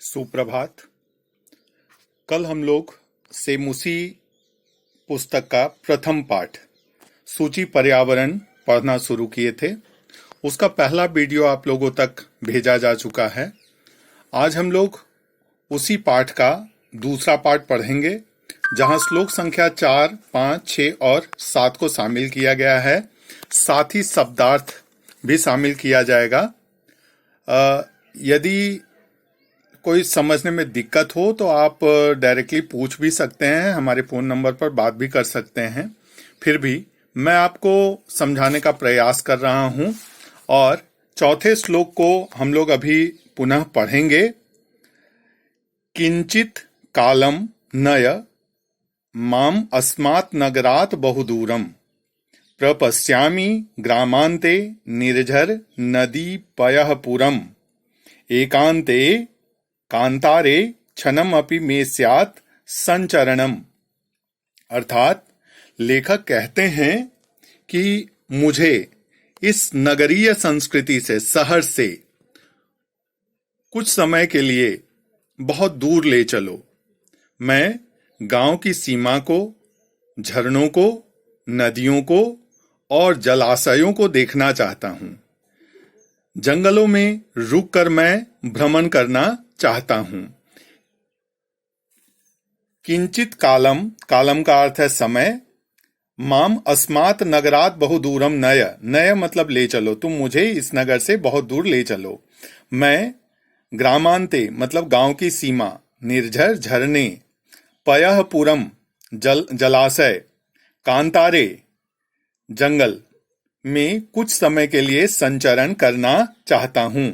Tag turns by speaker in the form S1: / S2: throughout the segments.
S1: सुप्रभात। कल हम लोग सेमुसी पुस्तक का प्रथम पाठ सूची पर्यावरण पढ़ना शुरू किए थे। उसका पहला वीडियो आप लोगों तक भेजा जा चुका है। आज हम लोग उसी पाठ का दूसरा पाठ पढ़ेंगे, जहां श्लोक संख्या 4, 5, 6 और 7 को शामिल किया गया है। साथ ही शब्दार्थ भी शामिल किया जाएगा। यदि कोई समझने में दिक्कत हो तो आप डायरेक्टली पूछ भी सकते हैं, हमारे फोन नंबर पर बात भी कर सकते हैं। फिर भी मैं आपको समझाने का प्रयास कर रहा हूं। और चौथे श्लोक को हम लोग अभी पुनः पढ़ेंगे। किंचित कालम नय माम अस्मात् नगरात् बहुदूरम प्रपश्यामि ग्रामान्ते निर्झर नदी पयः पुरम एकांते कांतारे क्षणम अपि मे स्यात् संचरणम। अर्थात लेखक कहते हैं कि मुझे इस नगरीय संस्कृति से, शहर से कुछ समय के लिए बहुत दूर ले चलो। मैं गांव की सीमा को, झरनों को, नदियों को और जलाशयों को देखना चाहता हूं। जंगलों में रुककर मैं भ्रमण करना चाहता हूं। किंचित कालम, कालम का अर्थ है समय। माम अस्मात् नगरात् बहुदूरम नय, नय मतलब ले चलो, तुम मुझे इस नगर से बहुत दूर ले चलो। मैं ग्रामांते मतलब गांव की सीमा, निर्झर झरने, पयः पुरम जलाशय, कांतारे जंगल में कुछ समय के लिए संचरण करना चाहता हूं।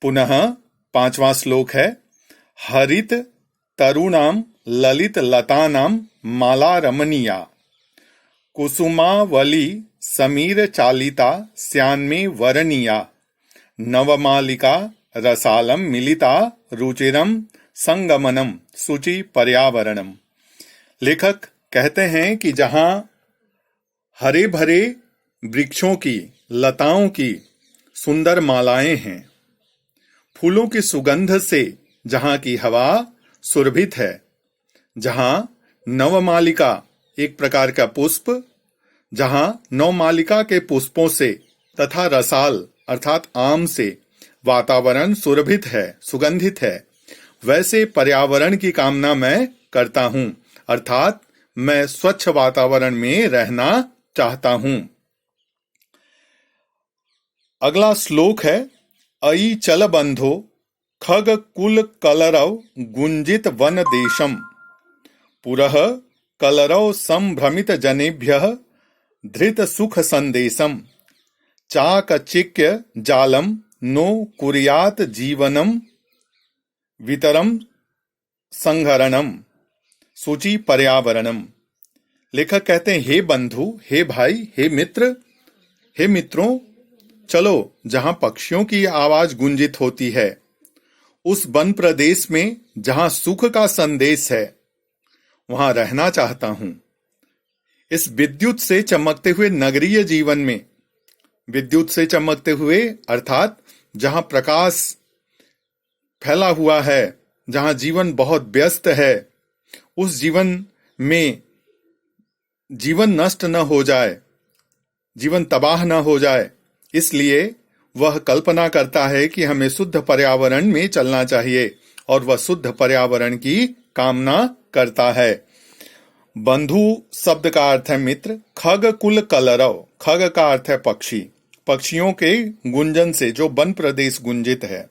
S1: पुनः 5वां श्लोक है। हरित तरुणाम ललित लतानाम माला रमणीया कुसुमावली समीर चालिता श्यान्मे वरणीया नवमालिका रसालम मिलिता रुचिरम संगमनम शुचि पर्यावरणम। लेखक कहते हैं कि जहां हरे भरे वृक्षों की, लताओं की सुंदर मालाएं हैं, फूलों की सुगंध से जहां की हवा सुरभित है, जहां नवमालिका एक प्रकार का पुष्प, जहां नवमालिका के पुष्पों से तथा रसाल अर्थात आम से वातावरण सुरभित है, सुगंधित है, वैसे पर्यावरण की कामना मैं करता हूं। अर्थात मैं स्वच्छ वातावरण में रहना चाहता हूं। अगला श्लोक है। अयि चल बंधो खग कुल कलरव गुंजित वन देशम पुरः कलरव संभ्रमित जनेभ्यः धृत सुख संदेशम चाकचिक्य जालम नो कुर्यात जीवनम वितरम संहरणम सूची पर्यावरणम। लेखक कहते हैं, हे बंधु, हे भाई, हे मित्र, हे मित्रों, चलो जहां पक्षियों की आवाज गुंजित होती है, उस वन प्रदेश में जहां सुख का संदेश है, वहां रहना चाहता हूं। इस विद्युत से चमकते हुए नगरीय जीवन में, विद्युत से चमकते हुए अर्थात जहां प्रकाश फैला हुआ है, जहां जीवन बहुत व्यस्त है, उस जीवन में जीवन नष्ट न हो जाए, जीवन तबाह न हो जाए, इसलिए वह कल्पना करता है कि हमें शुद्ध पर्यावरण में चलना चाहिए और वह शुद्ध पर्यावरण की कामना करता है। बंधु शब्द का अर्थ है मित्र। खग कुल कलरव, खग का अर्थ है पक्षी, पक्षियों के गुंजन से जो वन प्रदेश गुंजित है।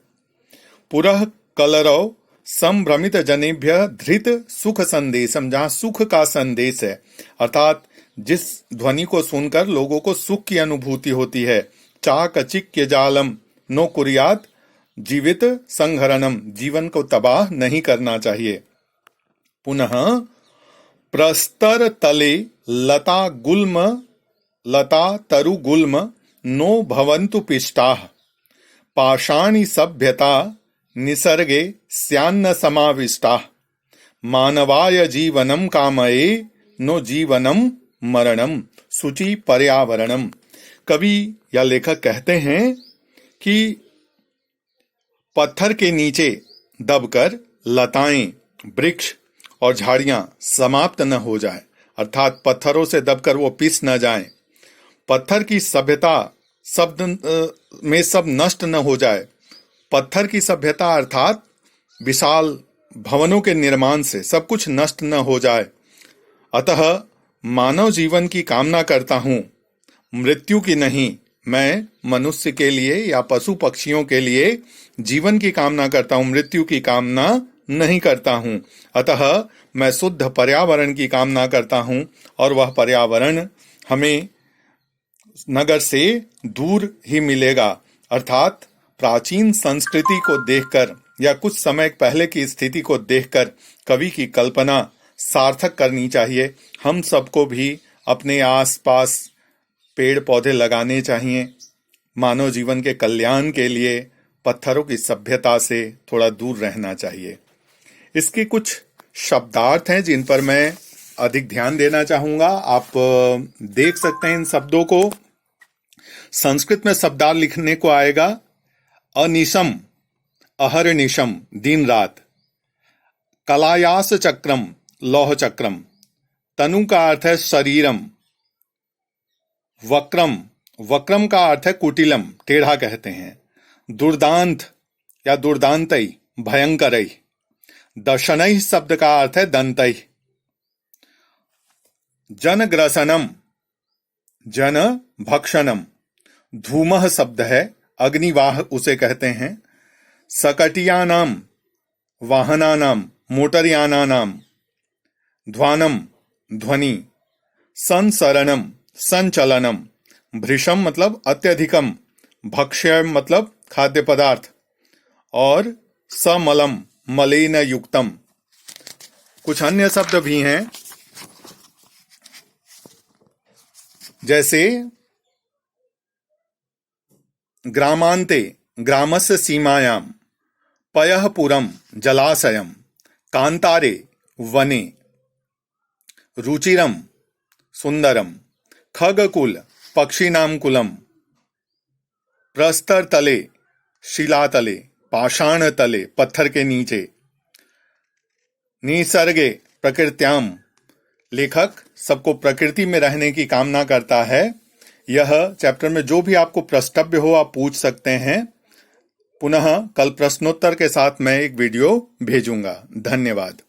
S1: पुरः कलरव संभ्रमित जनेभ्य धृत सुख संदेशम, जहां सुख का संदेश है, अर्थात जिस ध्वनि को सुनकर लोगों को सुख की अनुभूति होती है। चाकचिक्य जालम नो कुर्यात जीवित संहरणम, जीवन को तबाह नहीं करना चाहिए। पुनः प्रस्तर तले लता गुल्म, लता तरु गुल्म नो भवन्तु पिष्टाः पाषाणी सभ्यता निसर्गे स्यान्न समाविष्टाः मानवाय जीवनम कामये नो जीवनम मरणम शुचि पर्यावरणम। कवि या लेखक कहते हैं कि पत्थर के नीचे दबकर लताएं, वृक्ष और झाड़ियां समाप्त न हो जाए, अर्थात पत्थरों से दबकर वो पिस न जाएं। पत्थर की सभ्यता में सब नष्ट न हो जाए। पत्थर की सभ्यता अर्थात विशाल भवनों के निर्माण से सब कुछ नष्ट न हो जाए। अतः मानव जीवन की कामना करता हूं, मृत्यु की नहीं। मैं मनुष्य के लिए या पशु पक्षियों के लिए जीवन की कामना करता हूं, मृत्यु की कामना नहीं करता हूं। अतः मैं शुद्ध पर्यावरण की कामना करता हूं, और वह पर्यावरण हमें नगर से दूर ही मिलेगा। अर्थात प्राचीन संस्कृति को देखकर या कुछ समय पहले की स्थिति को देखकर कवि की कल्पना सार्थक करनी चाहिए। हम सबको भी अपने आसपास पेड़ पौधे लगाने चाहिए। मानव जीवन के कल्याण के लिए पत्थरों की सभ्यता से थोड़ा दूर रहना चाहिए। इसके कुछ शब्दार्थ हैं जिन पर मैं अधिक ध्यान देना चाहूंगा। आप देख सकते हैं इन शब्दों को। संस्कृत में शब्दार्थ लिखने को आएगा अनिशम, अहर्निशम, दिन रात। कलायास चक्रम, लौह चक्रम। तनु का अर्थ है शरीरम। वक्रम, वक्रम का अर्थ है कुटिलम, टेढ़ा कहते हैं। दुर्दांत या दुर्दांतई, भयंकरई। दशनई शब्द का अर्थ है दंतई। जनग्रसनम, जन भक्षणम। धूमः शब्द है, अग्निवाह उसे कहते हैं। सकटियानाम, वाहनानाम, मोटरयानानाम। ध्वानम, ध्वनि। संसरणम, संचलनम। भृशम मतलब अत्यधिकम। भक्ष्य मतलब खाद्य पदार्थ। और समलम, मलेन युक्तम। कुछ अन्य शब्द भी हैं, जैसे ग्रामांते, ग्रामस्य सीमायाम। पयः पुरम, जलाशयम। कांतारे, वने। रुचिरम, सुंदरम। खगकुल, पक्षिणाम कुलम। प्रस्तर तले, शिलातले। पाषाण तले, पत्थर के नीचे। निसर्गे, प्रकृत्याम। लेखक सबको प्रकृति में रहने की कामना करता है। यह चैप्टर में जो भी आपको प्रश्नव्य हो आप पूछ सकते हैं। पुनः कल प्रश्नोत्तर के साथ मैं एक वीडियो भेजूंगा। धन्यवाद।